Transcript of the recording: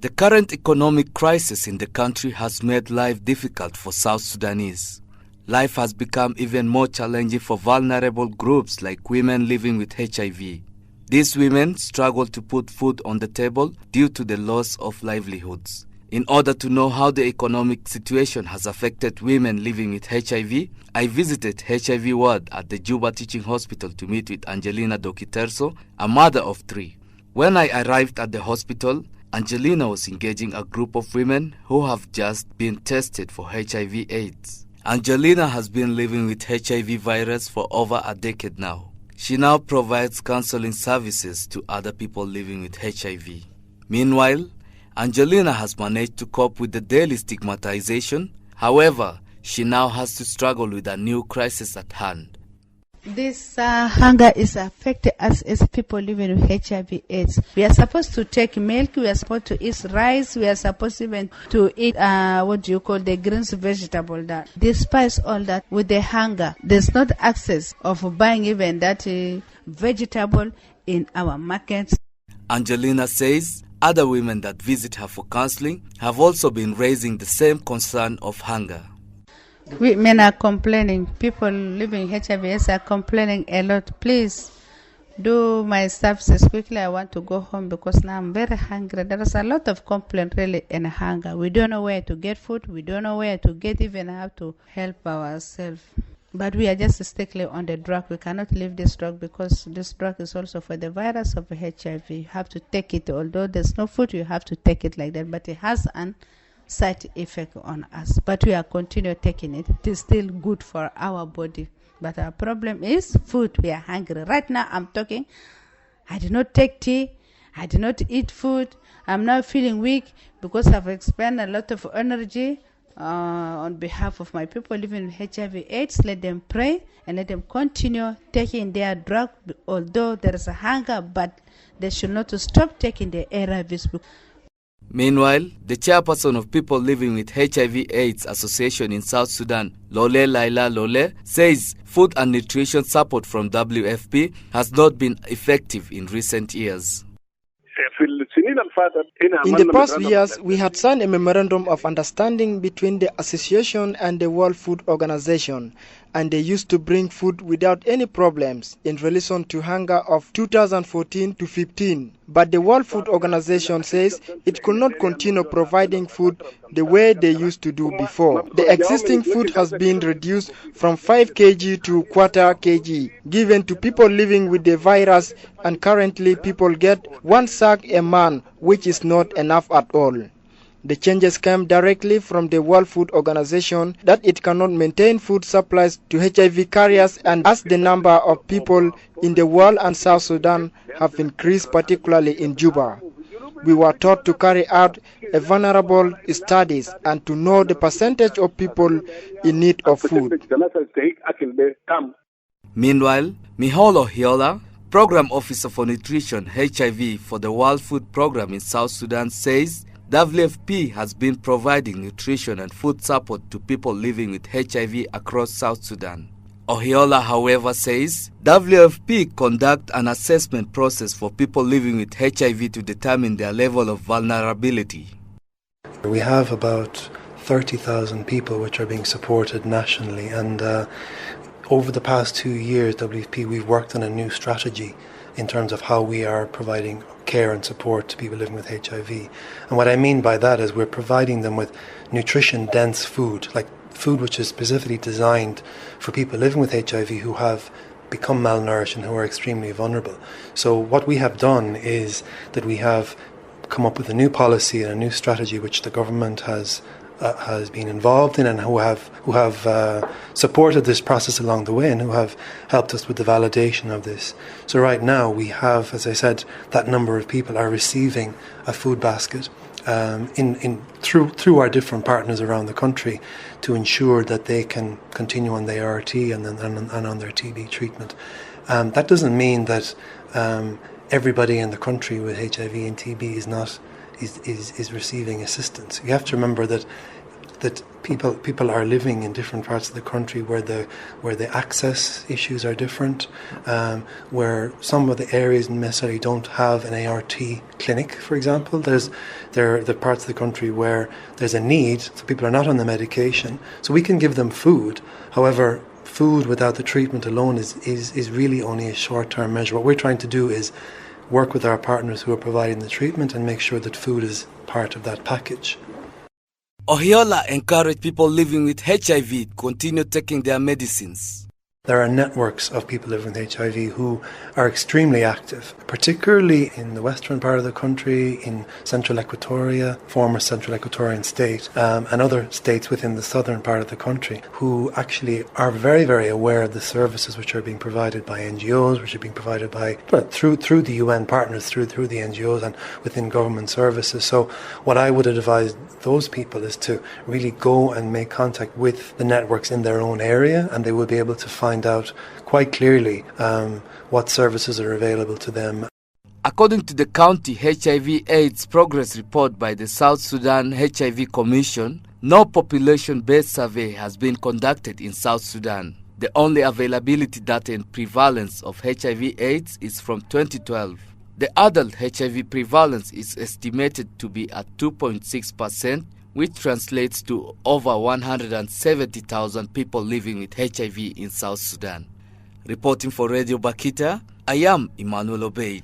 The current economic crisis in the country has made life difficult for South Sudanese. Life has become even more challenging for vulnerable groups like women living with HIV. These women struggle to put food on the table due to the loss of livelihoods. In order to know how the economic situation has affected women living with HIV, I visited HIV ward at the Juba Teaching Hospital to meet with Angelina Dokiterso, a mother of 3. When I arrived at the hospital, Angelina was engaging a group of women who have just been tested for HIV/AIDS. Angelina has been living with HIV virus for over a decade now. She now provides counseling services to other people living with HIV. Meanwhile, Angelina has managed to cope with the daily stigmatization. However, she now has to struggle with a new crisis at hand. This hunger is affecting us as people living with HIV/AIDS. We are supposed to take milk, we are supposed to eat rice, we are supposed even to eat the greens vegetable. That despite all that, with the hunger, there's not access of buying even that vegetable in our markets. Angelina says other women that visit her for counseling have also been raising the same concern of hunger. Women are complaining. People living with HIV are complaining a lot. Please do my services quickly. I want to go home because now I'm very hungry. There is a lot of complaint really and hunger. We don't know where to get food. We don't know where to get even how to help ourselves. But we are just strictly on the drug. We cannot leave this drug because this drug is also for the virus of HIV. You have to take it. Although there's no food, you have to take it like that. But it has an side effect on us, but we are continue taking it. It is still good for our body, but our problem is food. We are hungry right now. I'm talking, I did not take tea, I did not eat food. I'm now feeling weak because I've expended a lot of energy on behalf of my people living with HIV/AIDS. Let them pray and let them continue taking their drug, although there is a hunger, but they should not stop taking the ARVs. Meanwhile, the chairperson of People Living with HIV/AIDS Association in South Sudan, Lole Laila Lole, says food and nutrition support from WFP has not been effective in recent years. In the past years, we had signed a memorandum of understanding between the association and the World Food Organization, and they used to bring food without any problems in relation to hunger of 2014 to 15. But the World Food Organization says it could not continue providing food the way they used to do before. The existing food has been reduced from 5 kg to quarter kg, given to people living with the virus, and currently people get 1 sack a month, which is not enough at all. The changes came directly from the World Food Organization that it cannot maintain food supplies to HIV carriers, and as the number of people in the world and South Sudan have increased, particularly in Juba. We were taught to carry out a vulnerable studies and to know the percentage of people in need of food. Meanwhile, Miholo Hiola, Program Officer for Nutrition HIV for the World Food Program in South Sudan, says WFP has been providing nutrition and food support to people living with HIV across South Sudan. Ohiola, however, says WFP conduct an assessment process for people living with HIV to determine their level of vulnerability. We have about 30,000 people which are being supported nationally, and over the past 2 years, WFP, we've worked on a new strategy in terms of how we are providing care and support to people living with HIV. And what I mean by that is we're providing them with nutrition-dense food, like food which is specifically designed for people living with HIV who have become malnourished and who are extremely vulnerable. So what we have done is that we have come up with a new policy and a new strategy which the government has been involved in, and who have supported this process along the way, and who have helped us with the validation of this. So right now we have, as I said, that number of people are receiving a food basket through our different partners around the country to ensure that they can continue on their ART and on their TB treatment. That doesn't mean that everybody in the country with HIV and TB is receiving assistance. You have to remember that that people are living in different parts of the country where the access issues are different, where some of the areas necessarily don't have an ART clinic, for example. There are the parts of the country where there's a need, so people are not on the medication. So we can give them food. However, food without the treatment alone is really only a short-term measure. What we're trying to do is work with our partners who are providing the treatment and make sure that food is part of that package. Ohiola encouraged people living with HIV to continue taking their medicines. There are networks of people living with HIV who are extremely active, particularly in the western part of the country, in Central Equatoria, former Central Equatorian state, and other states within the southern part of the country, who actually are very, very aware of the services which are being provided by NGOs, which are being provided by through the UN partners, through the NGOs and within government services. So what I would advise those people is to really go and make contact with the networks in their own area, and they will be able to find out quite clearly what services are available to them. According to the County HIV/AIDS Progress Report by the South Sudan HIV Commission, no population-based survey has been conducted in South Sudan. The only availability data and prevalence of HIV/AIDS is from 2012. The adult HIV prevalence is estimated to be at 2.6%, which translates to over 170,000 people living with HIV in South Sudan. Reporting for Radio Bakita, I am Emmanuel Obeid.